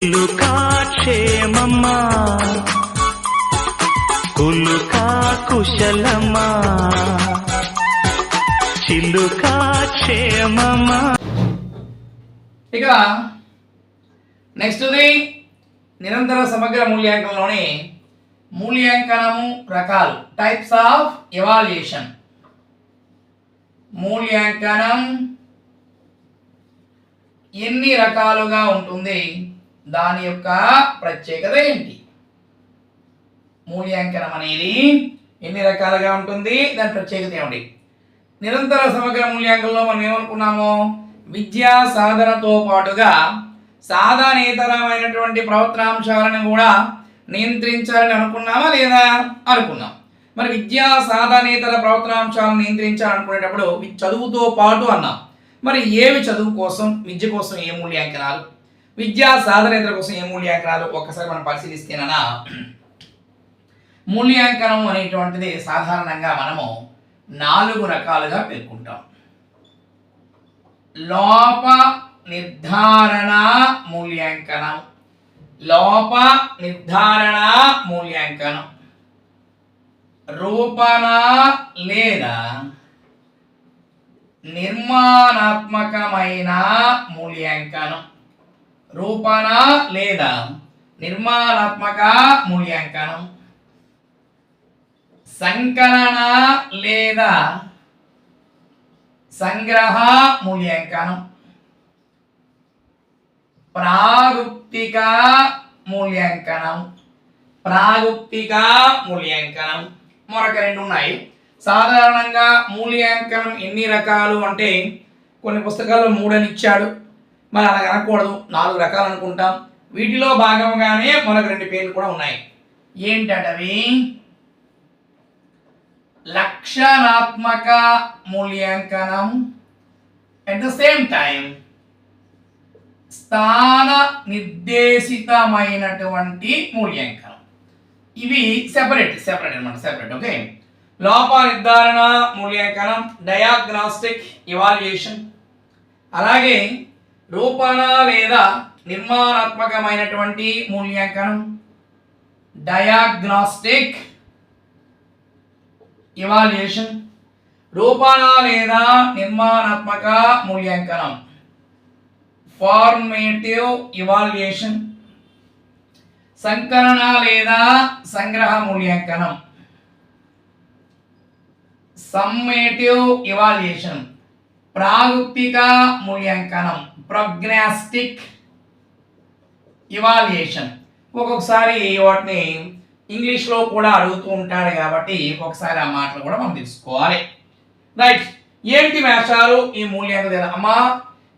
కులుకా క్షేమమ్మా కులుకా కుశలమా చిలుకా క్షేమమా. ఇక నెక్స్ట్ది నిరంతర సమగ్ర మూల్యాంకనంలోని మూల్యాంకనము రకాలు, టైప్స్ ఆఫ్ ఎవాల్యుయేషన్. మూల్యాంకనం ఎన్ని రకాలుగా ఉంటుంది, దాని యొక్క ప్రత్యేకత ఏంటి? మూల్యాంకనం అనేది ఎన్ని రకాలుగా ఉంటుంది, దాని ప్రత్యేకత ఏమిటి? నిరంతర సమగ్ర మూల్యాంకనంలో మనం ఏమనుకున్నాము, విద్యా సాధనతో పాటుగా సాధనేతరమైనటువంటి ప్రవర్తనాంశాలను కూడా నియంత్రించాలని అనుకున్నామా లేదా? అనుకున్నాం. మరి విద్యా సాధనేతర ప్రవర్తనాంశాలను నియంత్రించాలనుకునేటప్పుడు చదువుతో పాటు అన్నాం. మరి ఏవి చదువు కోసం, విద్య కోసం ఏ మూల్యాంకనాలు, విద్యా సాధనేతర కోసం ఏ మూల్యాంకనాలు ఒక్కసారి మనం పరిశీలిస్తేనన్నా, మూల్యాంకనం అనేటువంటిది సాధారణంగా మనము 4 రకాలుగా పేర్కొంటాం. లోప నిర్ధారణ మూల్యాంకనం, లోప నిర్ధారణ మూల్యాంకనం, రూపణ లేదా నిర్మాణాత్మకమైన మూల్యాంకనం, రూపణ లేదా నిర్మాణాత్మక మూల్యాంకనం, సంకలన లేదా సంగ్రహ మూల్యాంకనం, ప్రాగుప్తిక మూల్యాంకనం, ప్రాగుప్తిక మూల్యాంకనం. మరొక 2 ఉన్నాయి. సాధారణంగా మూల్యాంకనం ఎన్ని రకాలు అంటే కొన్ని పుస్తకాల్లో 3 అని ఇచ్చాడు, మరి అలా అనకూడదు, 4 రకాలు అనుకుంటాం. వీటిలో భాగంగానే మరొక 2 పేర్లు కూడా ఉన్నాయి. ఏంటవి? లక్షణాత్మక మూల్యాంకనం, అట్ ద సేమ్ టైం స్థాన నిర్దేశితమైనటువంటి మూల్యాంకనం. ఇవి సెపరేట్ అన్నమాట, సెపరేట్. ఓకే. లోప నిర్ధారణ మూల్యాంకనం, డయాగ్నాస్టిక్ ఎవాల్యుయేషన్. అలాగే రూపణ లేదా నిర్మాణాత్మకమైనటువంటి మూల్యాంకనం, డయాగ్నాస్టిక్ ఎవాల్యుయేషన్. రూపణ లేదా నిర్మాణాత్మక మూల్యాంకనం, ఫార్మేటివ్ ఎవాల్యుయేషన్. సంకలన లేదా సంగ్రహ మూల్యాంకనం, సమ్మేటివ్ ఎవాల్యుయేషన్. ప్రాగుప్తిక మూల్యాంకనం, ప్రోగ్నాస్టిక్ ఎవాల్యుయేషన్. ఒక్కొక్కసారి వాటిని ఇంగ్లీష్లో కూడా అడుగుతూ ఉంటాడు కాబట్టి ఒకసారి ఆ మాటలు కూడా మనం తెలుసుకోవాలి. రైట్. ఏంటి వేషాలు ఈ మూల్యాంకనం? అమ్మా,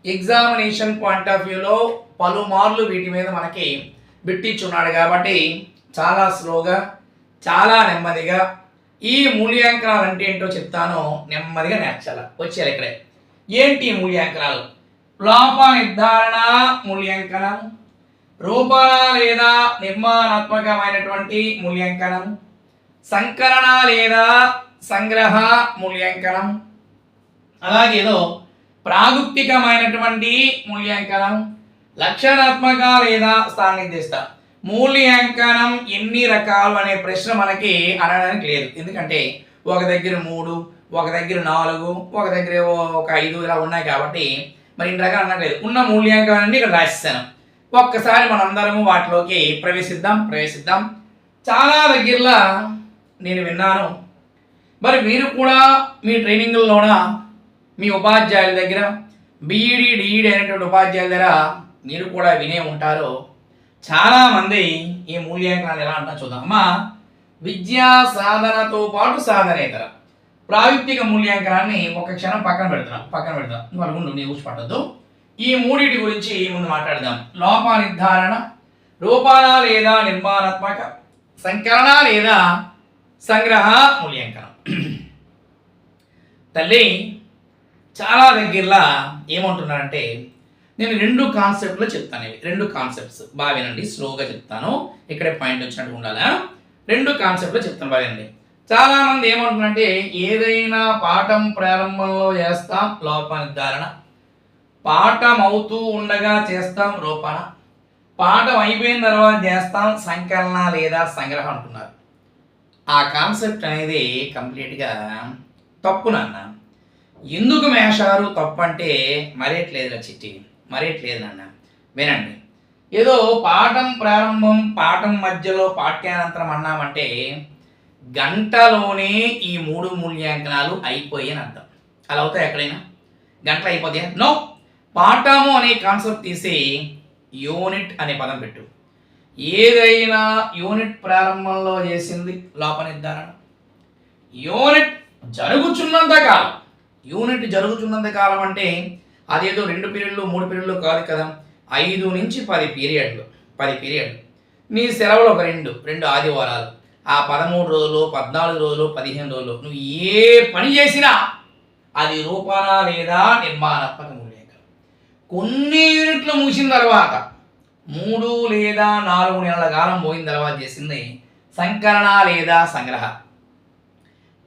ఎగ్జామినేషన్ పాయింట్ ఆఫ్ వ్యూలో పలుమార్లు వీటి మీద మనకి బిట్టించున్నాడు కాబట్టి చాలా స్లోగా, చాలా నెమ్మదిగా ఈ మూల్యాంకనాలు అంటే ఏంటో చెప్తాను, నెమ్మదిగా నేర్చాలి. వచ్చారు ఇక్కడే. ఏంటి మూల్యాంకనాలు? లోప నిర్ధారణ మూల్యాంకనం, రూపణ లేదా నిర్మాణాత్మకమైనటువంటి మూల్యాంకనం, సంకలన లేదా సంగ్రహ మూల్యాంకనం, అలాగేదో ప్రాగుప్తికమైనటువంటి మూల్యాంకనం, లక్షణాత్మక లేదా స్థాన నిర్దిష్ట. మూల్యాంకనం ఎన్ని రకాలు అనే ప్రశ్న మనకి అనడానికి లేదు. ఎందుకంటే ఒక దగ్గర 3, ఒక దగ్గర 4, ఒక దగ్గర ఒక 5 ఇలా ఉన్నాయి కాబట్టి మరి ఇన్ని రకాలు అనట్లేదు. ఉన్న మూల్యాంకనాన్ని ఇక్కడ రాసేసాను. ఒక్కసారి మనందరము వాటిలోకి ప్రవేశిద్దాం. చాలా దగ్గరలో నేను విన్నాను, మరి మీరు కూడా మీ ట్రైనింగ్లోన మీ ఉపాధ్యాయుల దగ్గర, బీఈడి డిఈడి అనేటువంటి ఉపాధ్యాయుల దగ్గర మీరు కూడా వినే ఉంటారు. చాలామంది ఈ మూల్యాంకనాలు ఎలా అంటారు చూద్దాం. అమ్మా, విద్యా సాధనతో పాటు సాధనేతర ప్రాయుక్తిక మూల్యాంకనాన్ని ఒక క్షణం పక్కన పెడతాం. వాళ్ళు ముందు నీ ఊసి పట్టద్దు. ఈ మూడింటి గురించి ముందు మాట్లాడదాం. లోప నిర్ధారణ, రూపణ లేదా నిర్మాణాత్మక, సంకలన లేదా సంగ్రహ మూల్యాంకనం. తల్లి, చాలా దగ్గరలా ఏమంటున్నారంటే, నేను 2 కాన్సెప్ట్లు చెప్తాను. ఇవి 2 కాన్సెప్ట్స్ బాగా వినండి, స్లోగా చెప్తాను, ఇక్కడే పాయింట్ వచ్చినట్టు ఉండాలా. 2 కాన్సెప్ట్లు చెప్తాను, బాగా వినండి. చాలా మంది ఏమంటున్నారంటే, ఏదైనా పాఠం ప్రారంభంలో చేస్తాం లోప నిర్ధారణ, పాఠం అవుతూ ఉండగా చేస్తాం రూపణ, పాఠం అయిపోయిన తర్వాత చేస్తాం సంకలన లేదా సంగ్రహం అంటున్నారు. ఆ కాన్సెప్ట్ అనేది కంప్లీట్గా తప్పు నాన్న. ఎందుకు మేషారు తప్పు అంటే మరేట్లేదు చిట్టి, మరేట్లేదు నాన్న. వినండి, ఏదో పాఠం ప్రారంభం పాఠం మధ్యలో పాఠ్యానంతరం అన్నామంటే గంటలోనే ఈ 3 మూల్యాంకనాలు అయిపోయాయి అని అర్థం. అలా అవుతాయి ఎక్కడైనా? గంటలు అయిపోతాయా? నో. పాఠము అనే కాన్సెప్ట్ తీసి యూనిట్ అనే పదం పెట్టు. ఏదైనా యూనిట్ ప్రారంభంలో చేసింది లోప నిర్ధారణ. యూనిట్ జరుగుతున్నంత కాలం, యూనిట్ జరుగుతున్నంత కాలం అంటే అదేదో 2 పీరియడ్లు 3 పీరియడ్లు కాదు కదా, 5 నుంచి 10 పీరియడ్లు. 10 పీరియడ్లు. నీ సెలవులు ఒక 2 ఆదివారాలు, ఆ 13 రోజులు 14 రోజులు 15 రోజులు నువ్వు ఏ పని చేసినా అది రూపణ లేదా నిర్మాణాత్మక మూల్యాంకనం. కొన్ని యూనిట్లు ముగిసిన తర్వాత 3 లేదా 4 నెలల కాలం పోయిన తర్వాత చేసింది సంకలన లేదా సంగ్రహ.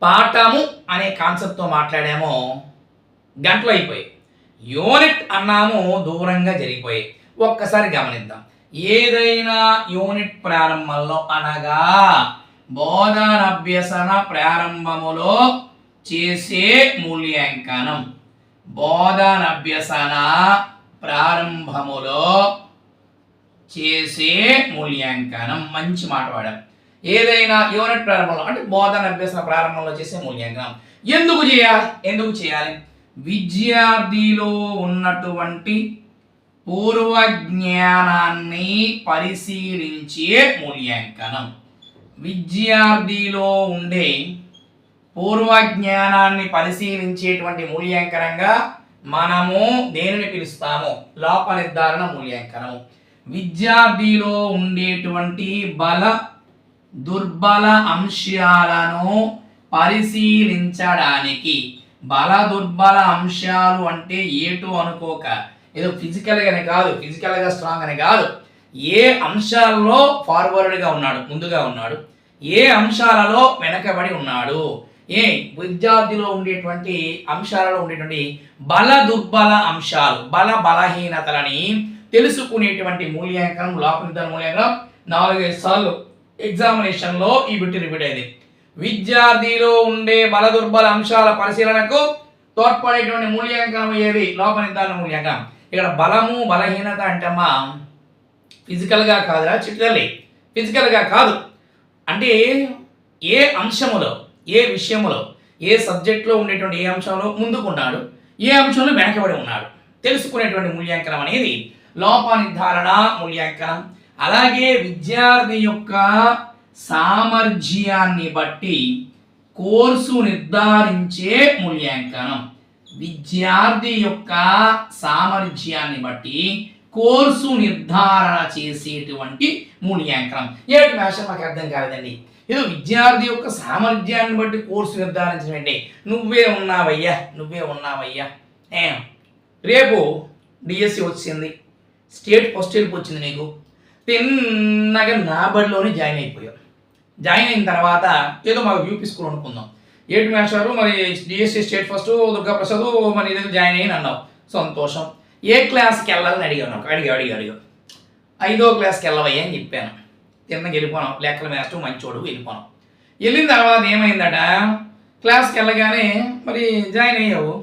పాఠము అనే కాన్సెప్ట్తో మాట్లాడామో గంటలు అయిపోయాయి, యూనిట్ అన్నాము దూరంగా జరిగిపోయాయి. ఒక్కసారి గమనిద్దాం. ఏదైనా యూనిట్ ప్రారంభంలో అనగా బోధనాభ్యసన ప్రారంభములో చేసే మూల్యాంకనం, బోధనాభ్యసన ప్రారంభములో చేసే మూల్యాంకనం. మంచి మాట వాడాం. ఏదైనా యూనిట్ ప్రారంభంలో అంటే బోధన అభ్యసన ప్రారంభంలో చేసే మూల్యాంకనం ఎందుకు చేయాలి? విద్యార్థిలో ఉన్నటువంటి పూర్వజ్ఞానాన్ని పరిశీలించే మూల్యాంకనం. విద్యార్థిలో ఉండే పూర్వజ్ఞానాన్ని పరిశీలించేటువంటి మూల్యాంకనంగా మనము దేనిని పిలుస్తాము? లోప నిర్ధారణ మూల్యాంకనము. విద్యార్థిలో ఉండేటువంటి బల దుర్బల అంశాలను పరిశీలించడానికి, బల దుర్బల అంశాలు అంటే ఏటో అనుకోక, ఏదో ఫిజికల్గానే కాదు, ఫిజికల్గా స్ట్రాంగ్ అని కాదు, ఏ అంశాలలో ఫార్వర్డ్గా ఉన్నాడు, ముందుగా ఉన్నాడు, ఏ అంశాలలో వెనకబడి ఉన్నాడు, ఏ విద్యార్థిలో ఉండేటువంటి అంశాలలో ఉండేటువంటి బల దుర్బల అంశాలు, బలహీనతలని తెలుసుకునేటువంటి మూల్యాంకనం, లోప నిర్ధారణ మూల్యాంకనం 4-5 సార్లు ఎగ్జామినేషన్లో ఈ బిట్ రిపీట్ అయింది. విద్యార్థిలో ఉండే బల దుర్బల అంశాల పరిశీలనకు తోడ్పడేటువంటి మూల్యాంకనం ఏది? లోప నిర్ధారణ మూల్యాంకనం. ఇక్కడ బలము బలహీనత అంటే అమ్మా ఫిజికల్గా కాదురా చిట్లల్లి, ఫిజికల్గా కాదు. అంటే ఏ అంశములో, ఏ విషయములో, ఏ సబ్జెక్ట్లో ఉండేటువంటి ఏ అంశంలో ముందుకున్నాడు, ఏ అంశంలో వెనకబడి ఉన్నాడు తెలుసుకునేటువంటి మూల్యాంకనం అనేది లోప నిర్ధారణ మూల్యాంకనం. అలాగే విద్యార్థి యొక్క సామర్థ్యాన్ని బట్టి కోర్సు నిర్ధారించే మూల్యాంకనం. విద్యార్థి యొక్క సామర్థ్యాన్ని బట్టి కోర్సు నిర్ధారణ చేసేటువంటి మూల్యాంకనం. ఏమిటి మేషం మాకు అర్థం కాలేదండి. ఏదో విద్యార్థి యొక్క సామర్థ్యాన్ని బట్టి కోర్సు నిర్ధారించడం, నువ్వే ఉన్నావయ్యా. రేపు డిఎస్సి వచ్చింది, స్టేట్ ఫస్ట్ ఇయర్కి వచ్చింది, నీకు తిన్నగా నా బడిలోనే జాయిన్ అయిపోయావు. జాయిన్ అయిన తర్వాత ఏదో మాకు యూపీ స్కూల్ అనుకుందాం, ఏడు మేషారు మరి డిఎస్సి స్టేట్ ఫస్ట్ దుర్గాప్రసాద్ మరి ఇదే జాయిన్ అయ్యి అన్నావు, సంతోషం. ఏ క్లాస్కి వెళ్ళాలని అడిగావు, 5వ క్లాస్కి వెళ్ళవయ్యా అని చెప్పాను. తిన్నగా వెళ్ళిపోనాం, లెక్కల మేస్టర్ మంచోడు వెళ్ళిపోనాం. వెళ్ళిన తర్వాత ఏమైందట, క్లాస్కి వెళ్ళగానే మరి జాయిన్ అయ్యావు,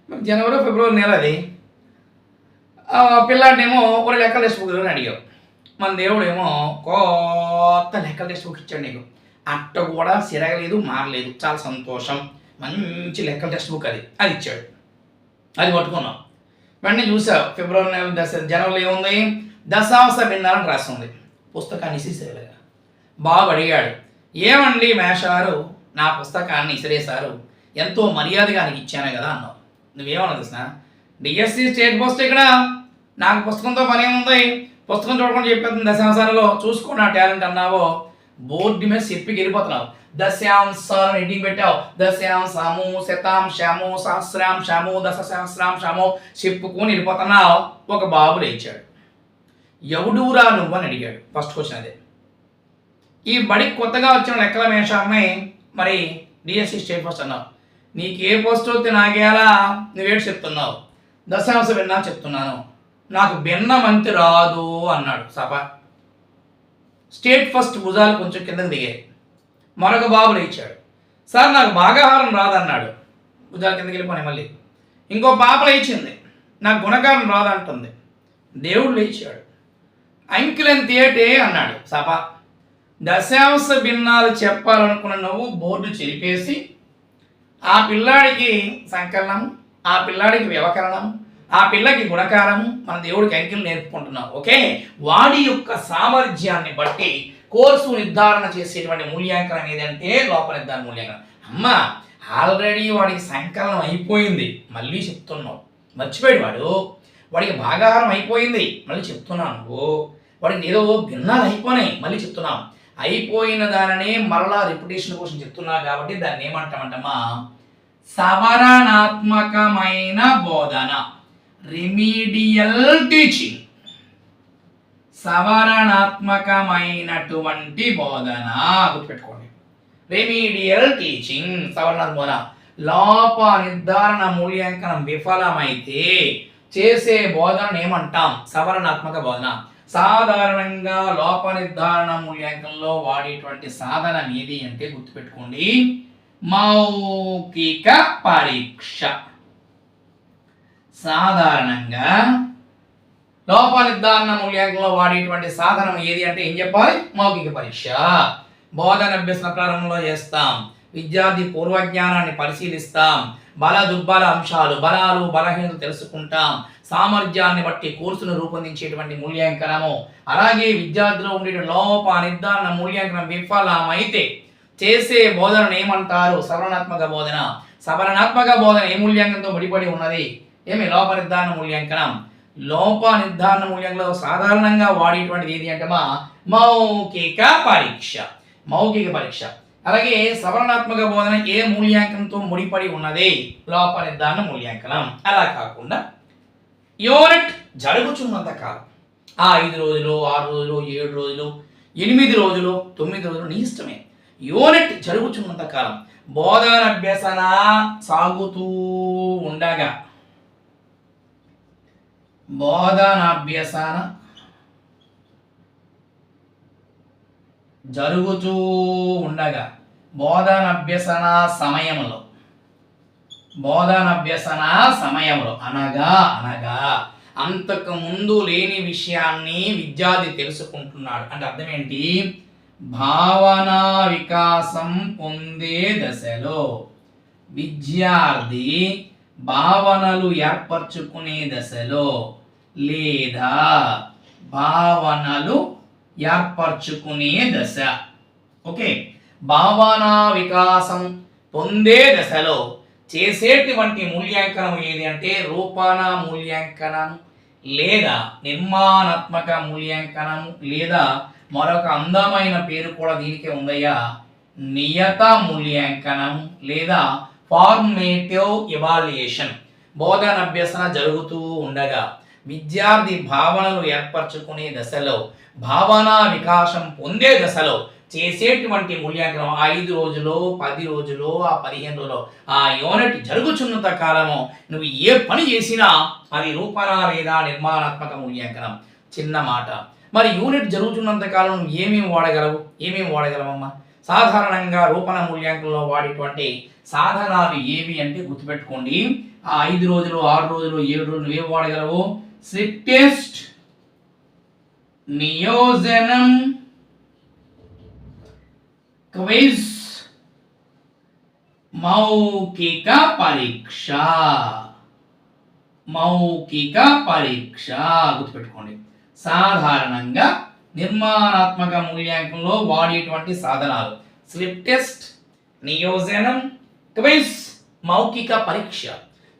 మరి జనవరి ఫిబ్రవరి నెల అది. పిల్లాడినేమో ఒక లెక్కల టెక్స్ట్ బుక్ అని అడిగావు. మన దేవుడేమో కొత్త లెక్కల టెక్స్ట్ బుక్ ఇచ్చాడు నీకు. అట్ట కూడా సిరగలేదు, మారలేదు, చాలా సంతోషం. మంచి లెక్కల టెక్స్ట్ బుక్ అది ఇచ్చాడు. అది పట్టుకున్నాం. వెంటనే చూసావు ఫిబ్రవరి నెల జనవరిలో ఏముంది, దశాంశ భిన్నాలని రాస్తుంది. పుస్తకాన్ని ఇసిరేసారుగా. బాబు అడిగాడు, ఏమండి మేషారు నా పుస్తకాన్ని ఇసిరేశారు, ఎంతో మర్యాదగా నీకు ఇచ్చాను కదా అన్నావు. నువ్వేమన్నా తెలిసిన, డిఎస్సి స్టేట్ పోస్ట్ ఇక్కడ, నాకు పుస్తకంతో పని ఏముంది, పుస్తకం చూడకుండా చెప్పేస్తుంది దశాంశాలలో, చూసుకో నా టాలెంట్ అన్నావో, బోర్డు మీద చెప్పి వెళ్ళిపోతున్నావు. దశాంశాలను ఎడ్డింగ్ పెట్టావు. దశాంశము, శతాంశము, సహస్రాంశము, దశ సహస్రాంశము చెప్పుకొని వెళ్ళిపోతున్నావు. ఒక బాబు లేచాడు, ఎవడూరా నువ్వు అని అడిగాడు. ఫస్ట్ క్వశ్చన్ అదే. ఈ బడికి కొత్తగా వచ్చిన లెక్కల మేషాన్ని మరి డిఎస్సి స్టేట్ పోస్ట్ అన్నావు. నీకు ఏ పోస్ట్ వస్తే నాకేలా, నువ్వేడు చెప్తున్నావు, దశాంశ విన్నా చెప్తున్నాను. నాకు భిన్నమంతి రాదు అన్నాడు. సభ స్టేట్ ఫస్ట్ భుజాలు కొంచెం కిందకి దిగాయి. మరొక బాబు లేచాడు, సార్ నాకు భాగాహారం రాదన్నాడు. భుజాలు కిందకి వెళ్ళిపోయి మళ్ళీ. ఇంకో పాప లేచింది, నాకు గుణకారం రాదంటుంది. దేవుడు లేచాడు, అంకెలెంత ఏటే అన్నాడు. సభ దశాంశ భిన్నాలు చెప్పాలనుకున్న నువ్వు బోర్డు చెరిపేసి ఆ పిల్లాడికి సంకలనం, ఆ పిల్లాడికి వ్యవకరణం, ఆ పిల్లకి గుణకారము, మన దేవుడికి అంకెలు నేర్పుకుంటున్నాం. ఓకే, వాడి యొక్క సామర్థ్యాన్ని బట్టి కోర్సు నిర్ధారణ చేసేటువంటి మూల్యాంకనం ఏదంటే లోపల నిర్ధారణ మూల్యాంకనం. అమ్మ ఆల్రెడీ వాడికి సంకలనం అయిపోయింది, మళ్ళీ చెప్తున్నావు. మర్చిపోయాడు వాడికి భాగాహారం అయిపోయింది, మళ్ళీ చెప్తున్నాను. వాడికి ఏదో భిన్నాలు అయిపోయినాయి, మళ్ళీ చెప్తున్నాం. అయిపోయిన దానినే మరలా రిపిటేషన్ కోసం చెప్తున్నా కాబట్టి దాన్ని ఏమంటామంటమ్మా, సవరణాత్మకమైన బోధన, రెమీడియల్ టీచింగ్. సవరణాత్మకమైనటువంటి బోధన గుర్తుపెట్టుకోండి. రెమీడియల్ టీచింగ్, సవరణాత్మక బోధన. లోప నిర్ధారణ మూల్యాంకనం విఫలమైతే చేసే బోధనను ఏమంటాం, సవరణాత్మక బోధన. సాధారణంగా లోప నిర్ధారణ మూల్యాంకనంలో వాడేటువంటి సాధనం ఏది అంటే గుర్తుపెట్టుకోండి, మౌఖిక పరీక్ష. సాధారణంగా లోప నిర్ధారణ మూల్యాంకనంలో వాడేటువంటి సాధనం ఏది అంటే ఏం చెప్పాలి, మౌఖిక పరీక్ష. బోధన అభ్యసన ప్రారంభంలో చేస్తాం, విద్యార్థి పూర్వజ్ఞానాన్ని పరిశీలిస్తాం, బల దుర్బల అంశాలు, బలాలు బలహీనతలు తెలుసుకుంటాం, సామర్థ్యాన్ని బట్టి కోర్సును రూపొందించేటువంటి మూల్యాంకనము. అలాగే విద్యార్థిలో ఉండే లోప నిర్ధారణ మూల్యాంకనం విఫలమైతే చేసే బోధనను ఏమంటారు, సవరణాత్మక బోధన. సవరణాత్మక బోధన ఏ మూల్యాంకనంతో ముడిపడి ఉన్నది, ఏమి లోప నిర్ధారణ మూల్యాంకనం. లోప నిర్ధారణ మూల్యాంకనంలో సాధారణంగా వాడేటువంటిది ఏది అంటే మౌఖిక పరీక్ష, మౌఖిక పరీక్ష. అలాగే సవరణాత్మక బోధన ఏ మూల్యాంకనంతో ముడిపడి ఉన్నది, లోప నిర్ధారణ మూల్యాంకనం. అలా కాకుండా యూనిట్ జరుగుతున్నంత కాలం, ఆ 5 రోజులు 6 రోజులు 7 రోజులు 8 రోజులు 9 రోజులు నీ ఇష్టమే. యూనిట్ జరుగుతున్నంత కాలం బోధన అభ్యసన సాగుతూ ఉండగా, బోధనాభ్యసన జరుగుతూ ఉండగా, బోధనాభ్యసన సమయంలో అనగా అంతకు ముందు లేని విషయాన్ని విద్యార్థి తెలుసుకుంటున్నాడు అంటే అర్థం ఏంటి, భావనా వికాసం పొందే దశలో విద్యార్థి భావనలు ఏర్పరచుకునే దశలో లేదా భావనలు ఏర్పరచుకునే దశ. ఓకే, భావనా వికాసం పొందే దశలో చేసేటువంటి మూల్యాంకనం ఏది అంటే రూపాన మూల్యాంకనం లేదా నిర్మాణాత్మక మూల్యాంకనం లేదా మరొక అందమైన పేరు కూడా దీనికే ఉందయ్యా, నియత మూల్యాంకనం లేదా ఫార్మేటివ్ ఎవాల్యుయేషన్. బోధన అభ్యసన జరుగుతూ ఉండగా విద్యార్థి భావనలు ఏర్పరచుకునే దశలో, భావనా వికాసం పొందే దశలో చేసేటువంటి మూల్యాంకనం 5 రోజులు 10 రోజులు 15 రోజులు ఆ యూనిట్ జరుగుతున్నంత కాలము నువ్వు ఏ పని చేసినా అది రూపణ లేదా నిర్మాణాత్మక మూల్యాంకనం. చిన్న మాట, మరి యూనిట్ జరుగుతున్నంత కాలం నువ్వు ఏమేమి వాడగలవమ్మా? సాధారణంగా రూపణ మూల్యాంకనంలో వాడేటువంటి సాధనాలు ఏవి అంటే గుర్తుపెట్టుకోండి, ఆ 5 రోజులు 6 రోజులు 7 రోజులు నువ్వేం వాడగలవు, స్లిప్ టెస్ట్, నియోజనం, క్విజ్, మౌఖిక పరీక్ష. గుర్తుపెట్టుకోండి. సాధారణంగా నిర్మాణాత్మక మూల్యాంకనంలో వాడేటువంటి సాధనాలు స్లిప్ టెస్ట్, నియోజనం, క్విజ్, మౌఖిక పరీక్ష.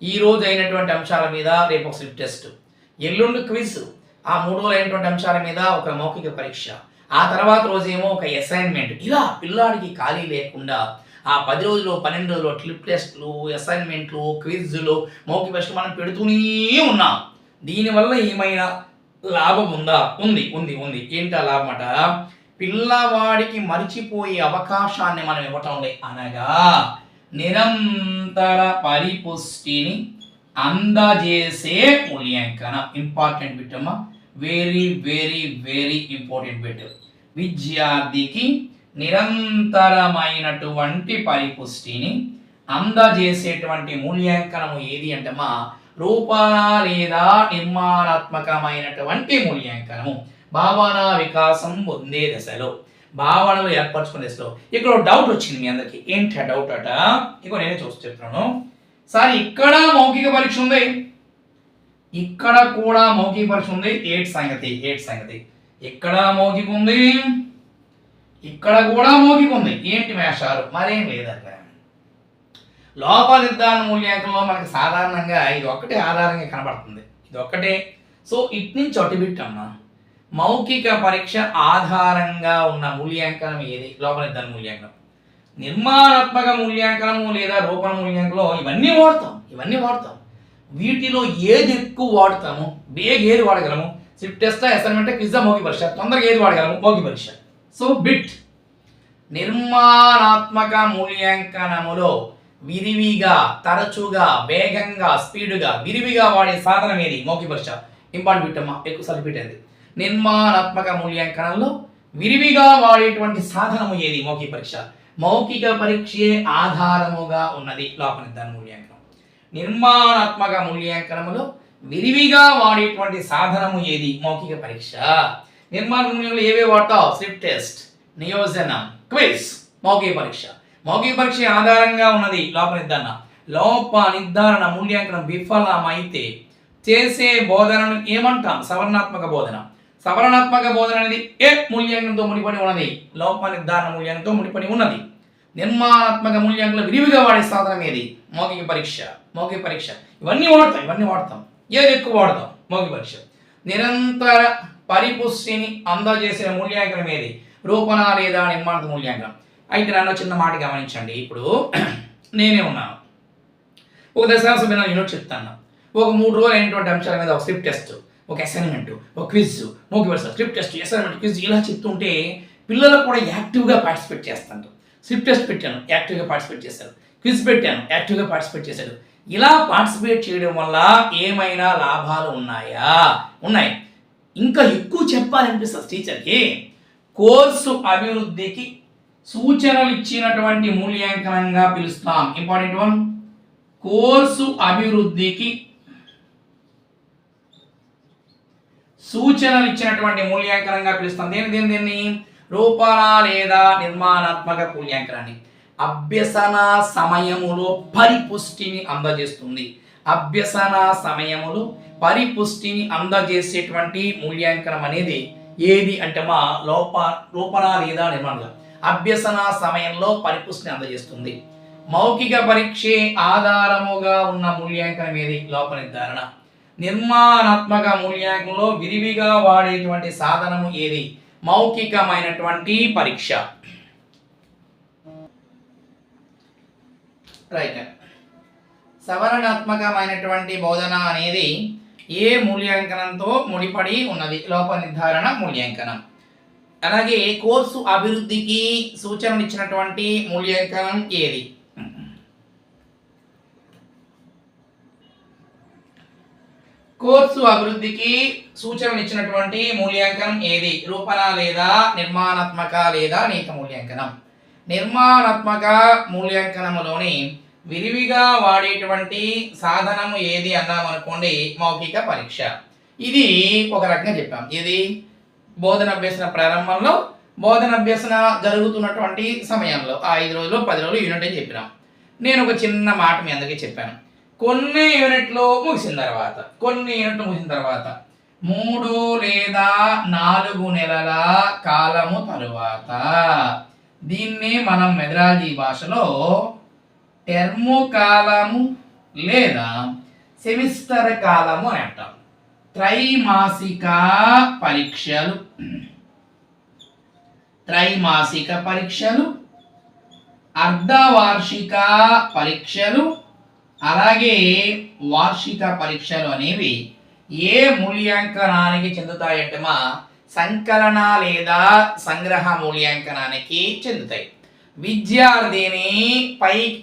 ఈ రోజు అయినటువంటి అంశాల మీద రేపు ఒక స్లిప్ టెస్ట్, ఎల్లుండి క్విజ్, ఆ 3 రోజులు అయినటువంటి అంశాల మీద ఒక మౌఖిక పరీక్ష, ఆ తర్వాత రోజేమో ఒక అసైన్మెంట్. ఇలా పిల్లాడికి ఖాళీ లేకుండా ఆ 10 రోజులు 12 రోజులు స్లిప్ టెస్ట్లు, అసైన్మెంట్లు, క్విజ్లు, మౌఖిక పరీక్షలు మనం పెడుతూనే ఉన్నాం. దీనివల్ల ఏమైనా లాభం ఉందా? ఉంది. ఏంటి ఆ లాభం అట? పిల్లవాడికి మరిచిపోయే అవకాశాన్ని మనం ఇవ్వటం లే, అనగా నిరంతర పరిపుష్టిని అందజేసే మూల్యాంకనం. ఇంపార్టెంట్ బిట్ అమ్మా, very very very important bit. విద్యార్థికి నిరంతరమైనటువంటి పరిపుష్టిని అందజేసేటువంటి మూల్యాంకనము ఏది అంటమ్మా, రూపణ లేదా నిర్మాణాత్మకమైనటువంటి మూల్యాంకనము. భావన వికాసం పొందే దశలో, భావనలు ఏర్పరచుకునే దశలో. ఇక్కడ డౌట్ వచ్చింది మీ అందరికి, ఏంటి డౌట్ అట, ఇక నేనే చెప్తున్నాను సార్. ఇక్కడ మౌఖిక పరీక్ష ఉంది, ఇక్కడ కూడా మౌఖిక పరీక్ష ఉంది. ఏటి సంగతి ఇక్కడ మౌఖిక ఉంది, ఇక్కడ కూడా మౌఖిక ఉంది. ఏంటి మేషాలు? మరేం లేదట. లోప నిర్ధారణ మూల్యాంకనంలో మనకి సాధారణంగా ఇది ఒక్కటే ఆధారంగా కనబడుతుంది, ఇది ఒక్కటే. సో ఇటు నుంచి అటు బిట్టమ్మా, మౌఖిక పరీక్ష ఆధారంగా ఉన్న మూల్యాంకనం ఏది? లోప నిర్ధారణ మూల్యాంకనం. నిర్మాణాత్మక మూల్యాంకనము లేదా రూపణ మూల్యాంకనంలో ఇవన్నీ వాడతాం. వీటిలో ఏది ఎక్కువ వాడతాము, ఏది వాడగలము? స్లిప్ టెస్ట్, అసైన్మెంట్, క్విజ్, మౌఖిక పరీక్ష. తొందరగా ఏది వాడగలము? మౌఖిక పరీక్ష. సో బిట్ నిర్మాణాత్మక మూల్యాంకనములో విరివిగా, తరచుగా, వేగంగా, స్పీడుగా, విరివిగా వాడే సాధనం ఏది? మౌఖిక పరీక్ష. ఇంపార్టెంట్ బిట్ అమ్మా, ఎక్కువసార్లు బిట్ అది. నిర్మాణాత్మక మూల్యాంకనంలో విరివిగా వాడేటువంటి సాధనము ఏది? మౌఖిక పరీక్ష. మౌఖిక పరీక్షే ఆధారముగా ఉన్నది లోప నిర్ధారణ మూల్యాంకనం. నిర్మాణాత్మక మూల్యాంకనములో విరివిగా వాడేటువంటి సాధనము ఏది? మౌఖిక పరీక్ష. నిర్మాణ మూల్యాంకనంలో ఏవే వాడతావు? స్లిప్ టెస్ట్, నియోజనం, క్విజ్, మౌఖిక పరీక్ష. మౌఖిక పరీక్ష ఆధారంగా ఉన్నది లోప నిర్ధారణ. లోప నిర్ధారణ మూల్యాంకనం విఫలమైతే చేసే బోధనను ఏమంటాం? సవరణాత్మక బోధన. సవరణాత్మక బోధన అనేది ఏ మూల్యాంకనంతో ముడిపడి ఉన్నది? లోప నిర్ధారణ మూల్యాంకనంతో ముడిపడి ఉన్నది. నిర్మాణాత్మక మూల్యాంకనంలో విరివిగా వాడే సాధనం ఏది? మౌఖిక పరీక్ష. ఇవన్నీ వాడతాం. ఏది ఎక్కువ వాడతాం? మౌఖిక పరీక్ష. నిరంతర పరిపుష్టిని అందజేసిన మూల్యాంకనం ఏది? రూపణ లేదా నిర్మాణ మూల్యాంకనం. అయితే నన్ను చిన్న మాట గమనించండి. ఇప్పుడు నేనే ఉన్నాను, ఒక దశాంశ భిన్న యూనిట్ చెప్తాను. ఒక 3 రోజులు అయినటువంటి అంశాల మీద ఒక స్లిప్ టెస్ట్, ఒక అసైన్మెంట్, ఒక క్విజ్, మౌఖిక పరీక్ష, స్లిప్ టెస్ట్, అసైన్మెంట్, క్విజ్ ఇలా చెప్తుంటే పిల్లలు కూడా యాక్టివ్గా పార్టిసిపేట్ చేస్తారు. స్లిప్ టెస్ట్ పెట్టాను, యాక్టివ్గా పార్టిసిపేట్ చేశారు. క్విజ్ పెట్టాను, యాక్టివ్గా పార్టిసిపేట్ చేశాడు. ఇలా పార్టిసిపేట్ చేయడం వల్ల ఏమైనా లాభాలు ఉన్నాయా? ఉన్నాయి. ఇంకా ఎక్కువ చెప్పాలనిపిస్తుంది టీచర్కి. కోర్సు అభివృద్ధికి సూచనలు ఇచ్చినటువంటి మూల్యాంకనంగా పిలుస్తాం. ఇంపార్టెంట్ వన్, కోర్సు అభివృద్ధికి సూచనలు ఇచ్చినటువంటి మూల్యాంకనంగా పిలుస్తాం. దీన్ని రూపణ లేదా నిర్మాణాత్మక మూల్యాంకనాన్ని. అభ్యసన సమయములో పరిపుష్టిని అందజేస్తుంది. అభ్యసన సమయములో పరిపుష్టిని అందజేసేటువంటి మూల్యాంకనం అనేది ఏది అంటే మా రూపణ లేదా నిర్మాణం. అభ్యసన సమయంలో పరిపుష్టిని అందజేస్తుంది. మౌఖిక పరీక్షే ఆధారముగా ఉన్న మూల్యాంకనం ఏది? లోప నిర్ధారణ. నిర్మాణాత్మక మూల్యాంకనంలో విరివిగా వాడేటువంటి సాధనము ఏది? మౌఖికమైనటువంటి పరీక్ష. రైట్. సవరణాత్మకమైనటువంటి బోధన అనేది ఏ మూల్యాంకనంతో ముడిపడి ఉన్నది? లోప నిర్ధారణ మూల్యాంకనం. అలాగే కోర్సు అభివృద్ధికి సూచనలు ఇచ్చినటువంటి మూల్యాంకనం ఏది? కోర్సు అభివృద్ధికి సూచనలు ఇచ్చినటువంటి మూల్యాంకనం ఏది? రూపణ లేదా నిర్మాణాత్మక లేదా నీత మూల్యాంకనం. నిర్మాణాత్మక మూల్యాంకనములోని విరివిగా వాడేటువంటి సాధనము ఏది అన్నాం అనుకోండి, మౌఖిక పరీక్ష. ఇది ఒక రకంగా చెప్పాం. ఇది బోధన అభ్యసన ప్రారంభంలో, బోధన అభ్యసన జరుగుతున్నటువంటి సమయంలో 5 రోజులు 10 రోజులు యూనిట్ అని చెప్పినాం. నేను ఒక చిన్న మాట మీ అందరికీ చెప్పాను. కొన్ని యూనిట్లు ముగిసిన తర్వాత 3 లేదా 4 నెలల కాలము తరువాత దీన్ని మనం మెథడాలజీ భాషలో టెర్ము కాలము లేదా సెమిస్టర్ కాలము అని అంటాం. త్రైమాసిక పరీక్షలు, అర్ధవార్షిక పరీక్షలు, అలాగే వార్షిక పరీక్షలు అనేవి ఏ మూల్యాంకనానికి చెందుతాయంటే మా సంకలన లేదా సంగ్రహ మూల్యాంకనానికి చెందుతాయి. విద్యార్థిని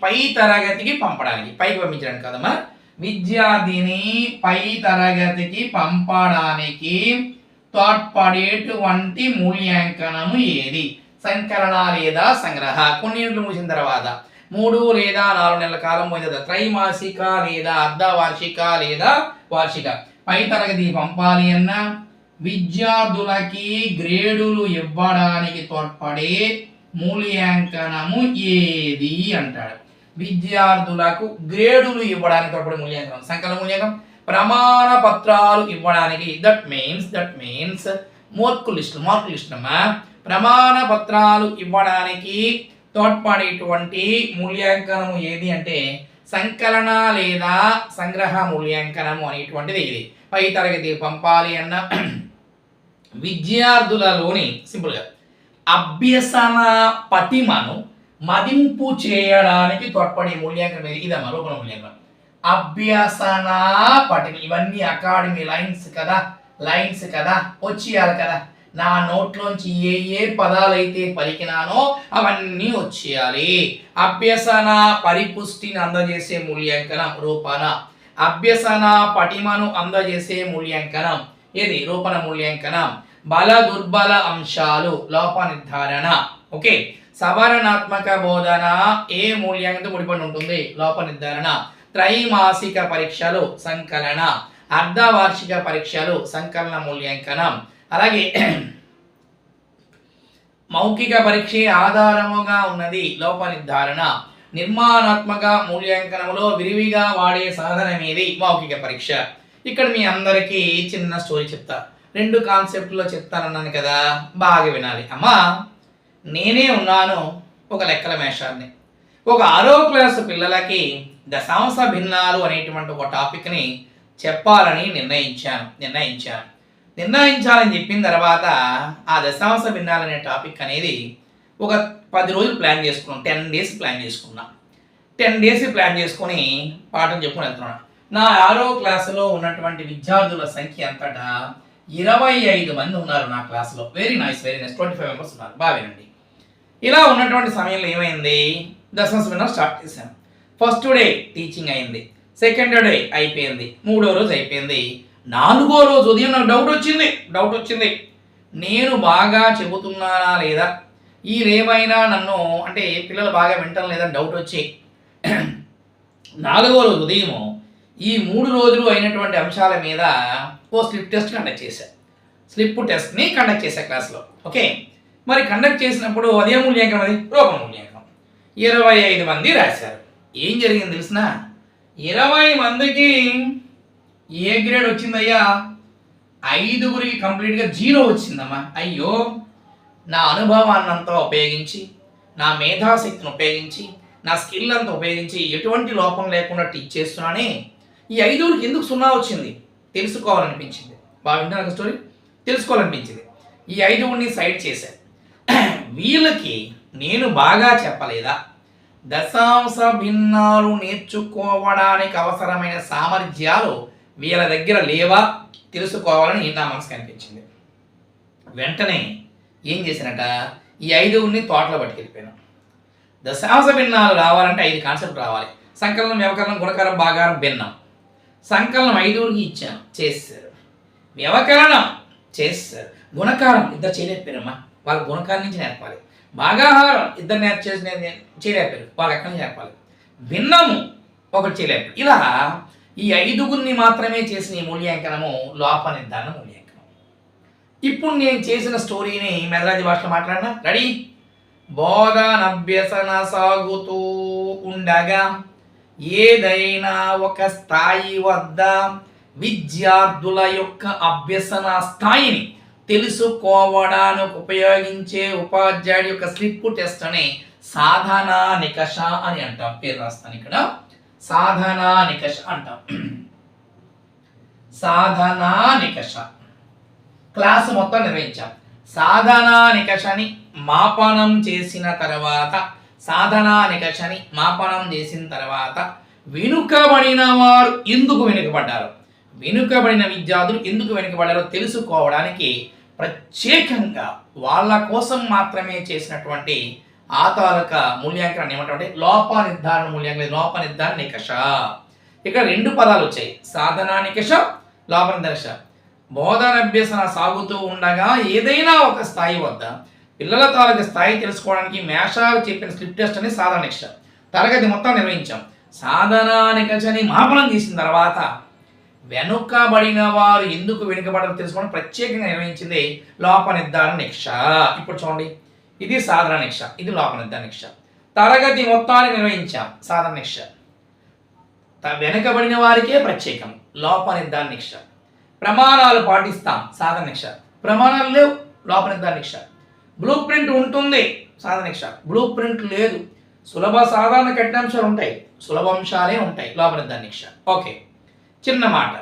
పై తరగతికి పంపడానికి, పైకి పంపించడానికి కదమ్మా, విద్యార్థిని పై తరగతికి పంపడానికి తోడ్పడేటువంటి మూల్యాంకనము ఏది? సంకలన లేదా సంగ్రహ. కొన్నింటిని ముగిసిన తర్వాత 3 లేదా 4 నెలల కాలం పోయిన త్రైమాసిక లేదా అర్ధవార్షిక లేదా వార్షిక. పై తరగతి పంపాలి అన్న విద్యార్థులకి గ్రేడులు ఇవ్వడానికి తోడ్పడే మూల్యాంకనము ఏది అంటాడు. విద్యార్థులకు గ్రేడులు ఇవ్వడానికి తోడ్పడే మూల్యాంకనం సంకలన మూల్యాంకనం. ప్రమాణ పత్రాలు ఇవ్వడానికి దట్ మీన్స్ మార్కు లిస్ట్ అమ్మా. ప్రమాణ పత్రాలు ఇవ్వడానికి తోడ్పడేటువంటి మూల్యాంకనము ఏది అంటే సంకలన లేదా సంగ్రహ మూల్యాంకనము అనేటువంటిది ఇది. పై తరగతి పంపాలి అన్న విద్యార్థులలోని సింపుల్గా అభ్యసన పటిమను మదింపు చేయడానికి తోడ్పడే మూల్యాంకనం ఏది? ఇదమ్మా రూపణ మూల్యాంకనం. అభ్యసన పటిమ, ఇవన్నీ అకాడమీ లైన్స్ కదా వచ్చేయాలి కదా. నా నోట్లోంచి ఏ పదాలైతే పలికినానో అవన్నీ వచ్చేయాలి. అభ్యసన పరిపుష్టిని అందజేసే మూల్యాంకనం రూపణ. అభ్యసన పటిమను అందజేసే మూల్యాంకనం ఏది? రూపణ మూల్యాంకనం. బల దుర్బల అంశాలు లోప నిర్ధారణ. ఓకే, సవరణాత్మక బోధన ఏ మూల్యాంకనంతో ముడిపడి ఉంటుంది? లోప నిర్ధారణ. త్రైమాసిక పరీక్షలు సంకలన. అర్ధవార్షిక పరీక్షలు సంకలన మూల్యాంకనం. అలాగే మౌఖిక పరీక్ష ఆధారముగా ఉన్నది లోప నిర్ధారణ. నిర్మాణాత్మక మూల్యాంకనంలో విరివిగా వాడే సాధనం ఏది? మౌఖిక పరీక్ష. ఇక్కడ మీ అందరికీ చిన్న స్టోరీ చెప్తా. 2 కాన్సెప్ట్లో చెప్తానన్నాను కదా, బాగా వినాలి. అమ్మా, నేనే ఉన్నాను ఒక లెక్కల మేషాన్ని. ఒక 6వ క్లాసు పిల్లలకి దశాంశ భిన్నాలు అనేటువంటి ఒక టాపిక్ని చెప్పాలని నిర్ణయించాలని చెప్పిన తర్వాత ఆ దశాంశ భిన్నాలు అనే టాపిక్ అనేది ఒక 10 రోజులు ప్లాన్ చేసుకున్నాం. 10 డేస్ ప్లాన్ చేసుకున్నాం. 10 డేస్ ప్లాన్ చేసుకుని పాఠం చెప్పుకొని వెళ్తున్నాను. నా 6వ క్లాసులో ఉన్నటువంటి విద్యార్థుల సంఖ్య అంతటా 25 మంది ఉన్నారు నా క్లాసులో. వెరీ నైస్ 25 మెంబర్స్ ఉన్నారు. బాగా వినండి. ఇలా ఉన్నటువంటి సమయంలో ఏమైంది? దశాంశ భిన్నాలు స్టార్ట్ చేశాను. ఫస్ట్ డే టీచింగ్ అయింది, సెకండ్ డే అయిపోయింది, 3వ రోజు అయిపోయింది. 4వ రోజు ఉదయం నాకు డౌట్ వచ్చింది. నేను బాగా చెబుతున్నానా లేదా, ఏమైనా నన్ను అంటే పిల్లలు బాగా వింటం లేదా డౌట్ వచ్చి 4వ రోజు ఉదయం ఈ 3 రోజులు అయినటువంటి అంశాల మీద ఓ స్లిప్ టెస్ట్ కండక్ట్ చేశాను. స్లిప్ టెస్ట్ని కండక్ట్ చేశా క్లాస్లో. ఓకే, మరి కండక్ట్ చేసినప్పుడు అదే మూల్యాంకనం, అది రూపణ మూల్యాంకనం. 25 మంది రాశారు. ఏం జరిగింది తెలిసిన? 20 మందికి ఏ గ్రేడ్ వచ్చిందయ్యా? 5గురికి కంప్లీట్గా 0 వచ్చిందమ్మా. అయ్యో, నా అనుభవాన్నంతా ఉపయోగించి, నా మేధాశక్తిని ఉపయోగించి, నా స్కిల్ అంతా ఉపయోగించి ఎటువంటి లోపం లేకుండా టీచ్ చేస్తున్నానే, ఈ 5గురికి ఎందుకు 0 వచ్చింది తెలుసుకోవాలనిపించింది. బాగుంటుంది స్టోరీ. తెలుసుకోవాలనిపించింది. ఈ 5గురిని సైడ్ చేశాను. వీళ్ళకి నేను బాగా చెప్పలేదా? దశాంశ భిన్నాలు నేర్చుకోవడానికి అవసరమైన సామర్థ్యాలు వీళ్ళ దగ్గర లేవా తెలుసుకోవాలని నా మనసుకు అనిపించింది. వెంటనే ఏం చేశానట, ఈ 5గురిని తోటలో పట్టుకెళ్ళిపోయాను. దశాంశ భిన్నాలు రావాలంటే 5 కాన్సెప్ట్ రావాలి. సంకలనం, వ్యవకలనం, గుణకారం, భాగారం, భిన్నం. సంకలనం 5గురికి ఇచ్చాను, చేశారు. వ్యవకలనం చేశారు. గుణకారం ఇద్దరు చేయలేకపోయారమ్మా, వాళ్ళ గుణకారం నుంచి నేర్పాలి. భాగాహారం ఇద్దరు చేయలేపారు, వాళ్ళు ఎక్కడి నుంచి నేర్పాలి. భిన్నము ఒకటి చేయలేపారు. ఇలా ఈ 5గురిని మాత్రమే చేసిన ఈ మూల్యాంకనము లోప నిర్ధారణ మూల్యాంకనం. ఇప్పుడు నేను చేసిన స్టోరీని మెదరాజీ భాషలో మాట్లాడినా. రెడీ? బోధనభ్యసన సాగుతూ ఉండగా ఏదైనా ఒక స్థాయి వద్ద విద్యార్థుల యొక్క అభ్యసన స్థాయిని తెలుసుకోవడానికి ఉపయోగించే ఉపాధ్యాయుడి యొక్క స్లిప్ టెస్ట్ అనే సాధనా నికష అని అంటాం. పేరు రాస్తాను ఇక్కడ, సాధనా నికష అంటాం. సాధనా నికష క్లాసు మొత్తం నిర్వహించాం. సాధనా నికషని మాపనం చేసిన తర్వాత వెనుకబడిన వారు ఎందుకు వెనుకబడ్డారు, వెనుకబడిన విద్యార్థులు ఎందుకు వెనుకబడ్డారో తెలుసుకోవడానికి ప్రత్యేకంగా వాళ్ళ కోసం మాత్రమే చేసినటువంటి ఆ తాలూకా మూల్యాంకనం ఏమంటే లోప నిర్ధారణ మూల్యాంకనం, లోప నిర్ధారణ నికష. ఇక్కడ 2 పదాలు వచ్చాయి, సాధనా నికష, లోపల దర్శ. బోధన అభ్యసన సాగుతూ ఉండగా ఏదైనా ఒక స్థాయి వద్ద పిల్లల తాలూకు స్థాయి తెలుసుకోవడానికి మేషాలు చెప్పిన స్లిప్ టెస్ట్ అని సాధన నికష తరగతి మొత్తం నిర్వహించాం. సాధనా నికషని మాపనం చేసిన తర్వాత వెనుకబడిన వారు ఎందుకు వెనుకబడాలో తెలుసుకోవడం ప్రత్యేకంగా నిర్వహించింది లోప నిర్ధారణ నికష. ఇప్పుడు చూడండి, ఇది సాధన నికష, ఇది లోప నిర్ధారణ నికష. తరగతి మొత్తాన్ని నిర్వహించాం సాధన నికష. వెనుకబడిన వారికే ప్రత్యేకం లోప నిర్ధారణ నికష. ప్రమాణాలు పాటిస్తాం సాధన నికష. ప్రమాణాలు లేవు లోప నిర్ధారణ నికష. బ్లూ ప్రింట్ ఉంటుంది సాధన నికష, బ్లూ ప్రింట్ లేదు. సులభ సాధారణ కఠినాంశాలు ఉంటాయి, సులభాంశాలే ఉంటాయి లోప నిర్ధారణ నికష. ఓకే, చిన్న మాట,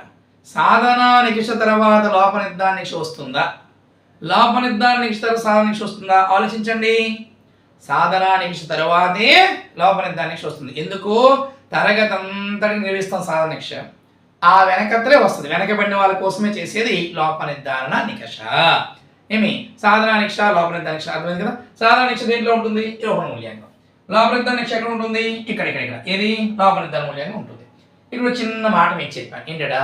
సాధనా నికష తర్వాత లోప నిర్ధారణ నికష వస్తుందా, లోప నిర్ధారణ నికష తర్వాత సాధన నికష వస్తుందా? ఆలోచించండి. సాధనా నికష తర్వాతే లోప నిర్ధారణ నికష వస్తుంది. ఎందుకు? తరగతి అంతటిని నిర్వహిస్తాం సాధన నికష, ఆ వెనకతలే వస్తుంది. వెనకబడిన వాళ్ళ కోసమే చేసేది లోప నిర్ధారణ నికష. ఏమి సాధనా నికష, లోప నిర్ధారణ నికష అర్థమైంది కదా. సాధనా నికష దేంట్లో ఉంటుంది? లోపల మూల్యాంకనం. లోప నిర్ధారణ నికష ఎక్కడ ఉంటుంది? ఇక్కడ ఇక్కడ ఇక్కడ. ఏది? లోప నిర్ధారణ మూల్యాంకనం ఉంటుంది. ఇక్కడ చిన్న మాట మీకు చెప్పాను ఏంటడా,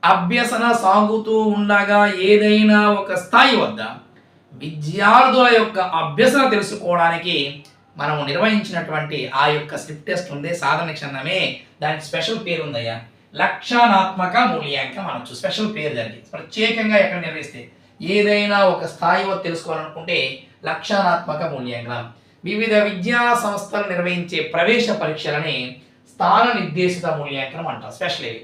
అభ్యసన సాగుతూ ఉండగా ఏదైనా ఒక స్థాయి వద్ద విద్యార్థుల యొక్క అభ్యసన తెలుసుకోవడానికి మనము నిర్వహించినటువంటి ఆ యొక్క స్లిప్ టెస్ట్ ఉంది సాధన నికష అన్నమే. దానికి స్పెషల్ పేరు ఉందయ్యా, లక్షణాత్మక మూల్యాంకనం అనొచ్చు. స్పెషల్ పేరు దానికి. ప్రత్యేకంగా ఎక్కడ నిర్వహిస్తే ఏదైనా ఒక స్థాయి వద్ద తెలుసుకోవాలనుకుంటే లక్షణాత్మక మూల్యాంకనం. వివిధ విద్యా సంస్థలు నిర్వహించే ప్రవేశ పరీక్షలని స్థాన నిర్దేశిత మూల్యాంకనం అంటారు. స్పెషల్ ఇవి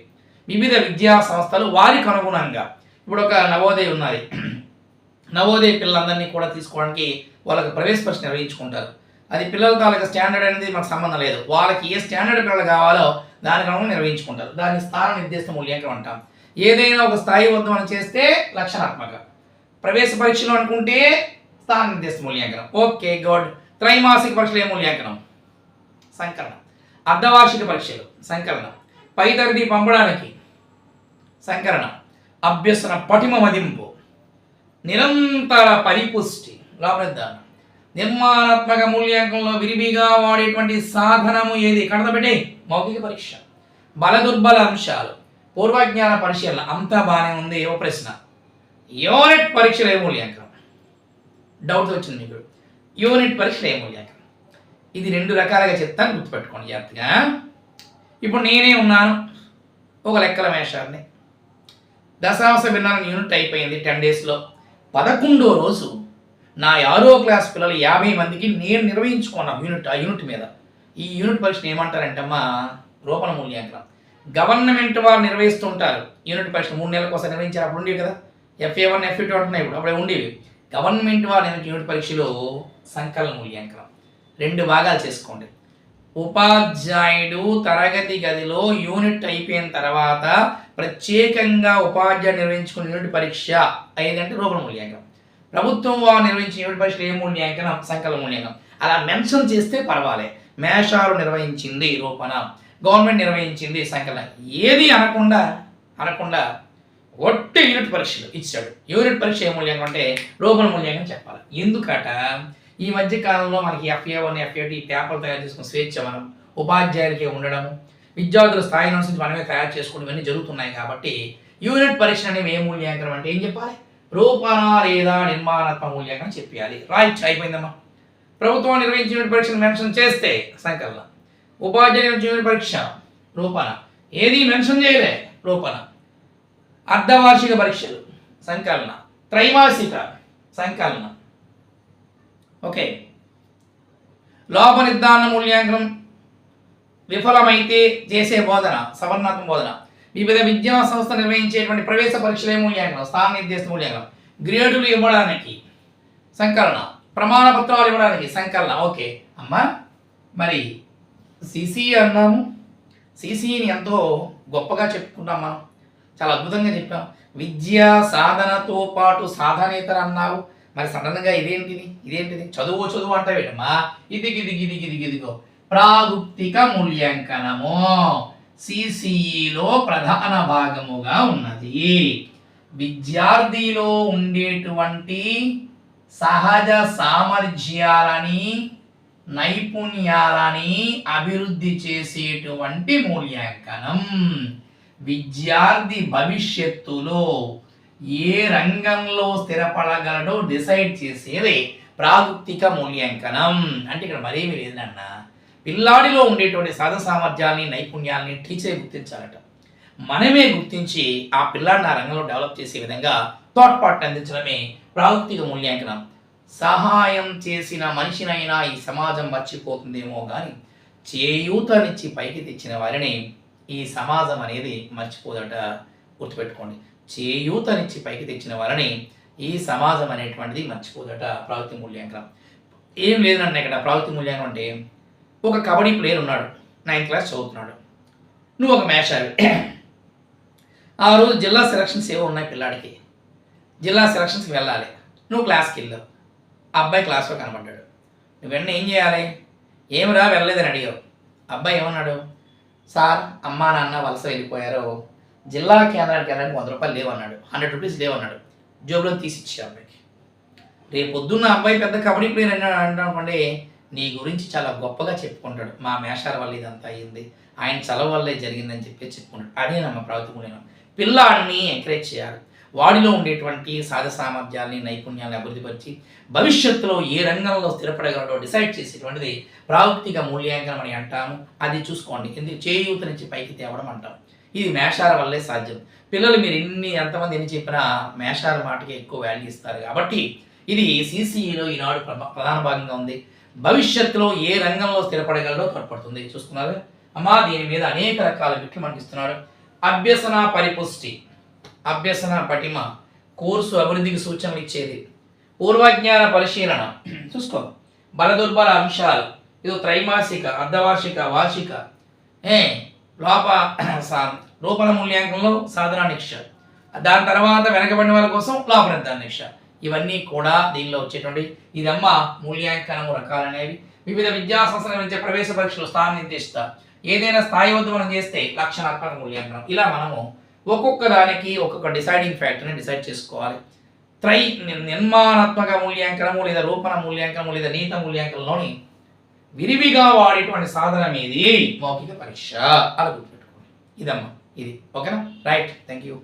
వివిధ విద్యా సంస్థలు వారికి అనుగుణంగా. ఇప్పుడు ఒక నవోదయ ఉన్నది, నవోదయ పిల్లలందరినీ కూడా తీసుకోవడానికి వాళ్ళకి ప్రవేశ పరీక్ష నిర్వహించుకుంటారు. అది పిల్లల తాలూకా స్టాండర్డ్ అనేది మనకు సంబంధం లేదు, వాళ్ళకి ఏ స్టాండర్డ్ పిల్లలు కావాలో దానికి అనుగుణంగా నిర్వహించుకుంటారు. దాన్ని స్థాన నిర్దేశిత మూల్యాంకనం అంటాం. ఏదైనా ఒక స్థాయి వద్ద మనం చేస్తే లక్షణాత్మక, ప్రవేశ పరీక్షలు అనుకుంటే స్థాన నిర్దేశిత మూల్యాంకనం. Okay good. త్రైమాసిక పరీక్షలు ఏ మూల్యాంకనం? సంకలనం. అర్ధవార్షిక పరీక్షలు సంకలనం. పై తరగతి పంపడానికి సంకలనం. అభ్యసన పటిమ మదింపు, నిరంతర పరిపుష్టి లోపల నిర్ధారణ. నిర్మాణాత్మక మూల్యాంకనంలో విరివిగా వాడేటువంటి సాధనము ఏది? కడతపెట్టే మౌఖిక పరీక్ష. బల దుర్బల అంశాలు, పూర్వజ్ఞాన పరిశీలన అంతా బాగానే ఉంది. ఓ ప్రశ్న, యూనిట్ పరీక్షలు ఏ మూల్యాంకనం? డౌట్ వచ్చింది మీకు. యూనిట్ పరీక్షలు ఏ మూల్యాంకనం? ఇది 2 రకాలుగా చెప్తాను, గుర్తుపెట్టుకోండి జాగ్రత్తగా. ఇప్పుడు నేనే ఉన్నాను, ఒక లెక్కల మేషాన్ని. దశాంశ భిన్నాలను యూనిట్ అయిపోయింది 10 డేస్లో. 11వ రోజు నా 6వ క్లాస్ పిల్లలు 50 మందికి నేను నిర్వహించుకున్నాను యూనిట్. ఆ యూనిట్ మీద ఈ యూనిట్ పరీక్షను ఏమంటారంటే అమ్మా రూపణ మూల్యాంకనం. గవర్నమెంట్ వారు నిర్వహిస్తుంటారు యూనిట్ పరీక్ష. 3 నెలలకు ఒకసారి నిర్వహించారు. అప్పుడు ఉండేవి కదా, FA1 FA2 అంటున్నాయి, ఇప్పుడు అప్పుడే ఉండేవి. గవర్నమెంట్ వారు నిర్వహించిన యూనిట్ పరీక్షలో సంకలన మూల్యాంకనం. 2 భాగాలు చేసుకోండి. ఉపాధ్యాయుడు తరగతి గదిలో యూనిట్ అయిపోయిన తర్వాత ప్రత్యేకంగా ఉపాధ్యాయుడు నిర్వహించుకున్న యూనిట్ పరీక్ష అయ్యేదంటే రూపణ మూల్యాంకనం. ప్రభుత్వం వారు నిర్వహించిన యూనిట్ పరీక్ష ఏ మూల్యాంకనం? సంకలన మూల్యాంకనం. అలా మెన్షన్ చేస్తే పర్వాలే. మేషాలు నిర్వహించింది రూపణ, గవర్నమెంట్ నిర్వహించింది సంకలనం. ఏది అనకుండా ఒట్టి యూనిట్ పరీక్షలు ఇచ్చాడు. యూనిట్ పరీక్ష ఏ మూల్యాంకనం అంటే రూపణ మూల్యాంకనం చెప్పాలి. ఎందుకట, ఈ మధ్య కాలంలో మనకి FA1 FA2 పేపర్లు తయారు చేసుకున్న స్వేచ్ఛ మనం ఉపాధ్యాయులకే ఉండడం, విద్యార్థుల స్థాయి నుంచి మనమే తయారు చేసుకోవడం ఇవన్నీ జరుగుతున్నాయి. కాబట్టి యూనిట్ పరీక్ష అనేవి ఏ మూల్యాంకనం అంటే ఏం చెప్పాలి? రూపణ లేదా నిర్మాణాత్మక మూల్యాంకనం చెప్పాలి. రైట్, అయిపోయిందమ్మా. ప్రభుత్వం నిర్వహించిన యూనిట్ పరీక్షను మెన్షన్ చేస్తే సంకలనం, ఉపాధ్యాయులు నిర్వహించిన యూనిట్ పరీక్ష రూపణ, ఏది మెన్షన్ చేయలే రూపణ. అర్ధవార్షిక పరీక్షలు సంకలన, త్రైమాసిక సంకలన. ఓకే, లోప నిర్ధారణ మూల్యాంకనం విఫలమైతే చేసే బోధన సవర్ణాత్మక బోధన. వివిధ విద్యా సంస్థ నిర్వహించేటువంటి ప్రవేశ పరీక్షలే మూల్యాంకనం, స్థాన నిర్దేశ మూల్యాంకనం. గ్రేడులు ఇవ్వడానికి సంకలన, ప్రమాణ పత్రాలు ఇవ్వడానికి సంకలన. ఓకే అమ్మా, మరి సిసి అన్నాము, సిసిని ఎంతో గొప్పగా చెప్పుకుంటాం మనం, చాలా అద్భుతంగా చెప్పాం. విద్యా సాధనతో పాటు సాధనేతర అన్నావు. మరి సడన్గా ఇదేంటిది చదువు అంటావేటమ్మా. ఇదిగో ప్రాగుప్తిక మూల్యాంకనము సిసిఈలో ప్రధాన భాగముగా ఉన్నది. విద్యార్థిలో ఉండేటువంటి సహజ సామర్థ్యాలని నైపుణ్యాలని అభివృద్ధి చేసేటువంటి మూల్యాంకనం. విద్యార్థి భవిష్యత్తులో ఏ రంగంలో స్థిరపడగలడో డిసైడ్ చేసేది ప్రాగుప్తిక మూల్యాంకనం. అంటే ఇక్కడ మరేమి లేదన్నా, పిల్లాడిలో ఉండేటువంటి సాధన సామర్థ్యాన్ని నైపుణ్యాలని టీచరే గుర్తించాలట. మనమే గుర్తించి ఆ పిల్లాడిని ఆ రంగంలో డెవలప్ చేసే విధంగా తోడ్పాటును అందించడమే ప్రాగుప్తిక మూల్యాంకనం. సహాయం చేసిన మనిషినైనా ఈ సమాజం మర్చిపోతుందేమో కానీ చేయూతనిచ్చి పైకి తెచ్చిన వారిని ఈ సమాజం అనేది మర్చిపోదట. గుర్తుపెట్టుకోండి, చేయూతనిచ్చి పైకి తెచ్చిన వారిని ఈ సమాజం అనేటువంటిది మర్చిపోదట. ప్రాగుప్తిక మూల్యాంకనం ఏం లేదన్న ఇక్కడ. ప్రాగుప్తిక మూల్యాంకనం అంటే ఒక కబడ్డీ ప్లేయర్ ఉన్నాడు, 9th క్లాస్ చదువుతున్నాడు, నువ్వు ఒక మేషావి. ఆ రోజు జిల్లా సెలక్షన్స్ ఏవో ఉన్నాయి పిల్లాడికి, జిల్లా సెలక్షన్స్కి వెళ్ళాలి, నువ్వు క్లాస్కి వెళ్ళావు, అబ్బాయి క్లాస్లో కనబడ్డాడు. నువ్వు వెంటనే ఏం చేయాలి? ఏమిరా వెళ్ళలేదని అడిగావు. అబ్బాయి ఏమన్నాడు? సార్ అమ్మా నాన్న వలస వెళ్ళిపోయారు, జిల్లా కేంద్రానికి వెళ్ళడానికి 100 రూపాయలు లేవన్నాడు, 100 రూపీస్ లేవన్నాడు. జోబులో తీసిచ్చే అబ్బాయికి. రేపు పొద్దున్న అబ్బాయి పెద్ద కబడ్డీ ప్లేయర్ అనుకోండి, నీ గురించి చాలా గొప్పగా చెప్పుకుంటాడు. మా మేషాల వల్ల ఇదంతా అయ్యింది, ఆయన చలవ వల్లే జరిగిందని చెప్పి చెప్పుకుంటాడు. అదేనమ్మా ప్రాగుప్తిక మూల్యాంకనం. పిల్లాడిని ఎంకరేజ్ చేయాలి, వాడిలో ఉండేటువంటి సాధన సామర్థ్యాన్ని నైపుణ్యాన్ని అభివృద్ధిపరిచి భవిష్యత్తులో ఏ రంగంలో స్థిరపడగలడో డిసైడ్ చేసేటువంటిది ప్రాగుప్తిక మూల్యాంకనం అని అంటాము. అది చూసుకోండి, ఎందుకు చేయూత నుంచి పైకి తేవడం అంటాం. ఇది మేషాల వల్లే సాధ్యం. పిల్లలు మీరు ఎంతమంది ఎన్ని చెప్పినా మేషాల మాటకి ఎక్కువ వాల్యూ ఇస్తారు. కాబట్టి ఇది సిసిఈలో ఈనాడు ప్రధాన భాగంగా ఉంది. భవిష్యత్తులో ఏ రంగంలో స్థిరపడగలడో తోడ్పడుతుంది. చూస్తున్నారు అమ్మా, దీని మీద అనేక రకాల బిట్లు మనకి ఇస్తున్నాడు. అభ్యసన పరిపుష్టి, అభ్యసన పటిమ, కోర్సు అభివృద్ధికి సూచనలు ఇచ్చేది, పూర్వజ్ఞాన పరిశీలన చూసుకో, బల దుర్బల అంశాలు, ఇది త్రైమాసిక, అర్ధవార్షిక, వార్షిక, లోపల మూల్యాంకనంలో సాధన నిక్ష, దాని తర్వాత వెనకబడిన వాళ్ళ కోసం లోప నిర్ధారణ. ఇవన్నీ కూడా దీనిలో వచ్చేటువంటి ఇదమ్మ మూల్యాంకనము రకాలనేవి. వివిధ విద్యా సంస్థల నుంచి ప్రవేశ పరీక్షలు స్థానం నిర్దేశిత, ఏదైనా స్థాయి వద్ద మనం చేస్తే లక్షణాత్మక మూల్యాంకనం. ఇలా మనము ఒక్కొక్క దానికి ఒక్కొక్క డిసైడింగ్ ఫ్యాక్టర్ని డిసైడ్ చేసుకోవాలి. నిర్మాణాత్మక మూల్యాంకనము లేదా రూపణ మూల్యాంకనము లేదా నీత మూల్యాంకనంలోని విరివిగా వాడేటువంటి సాధన మీది మౌఖిక పరీక్ష. అలా గుర్తుపెట్టుకోండి. ఇదమ్మా ఇది. ఓకేనా? Right, thank you.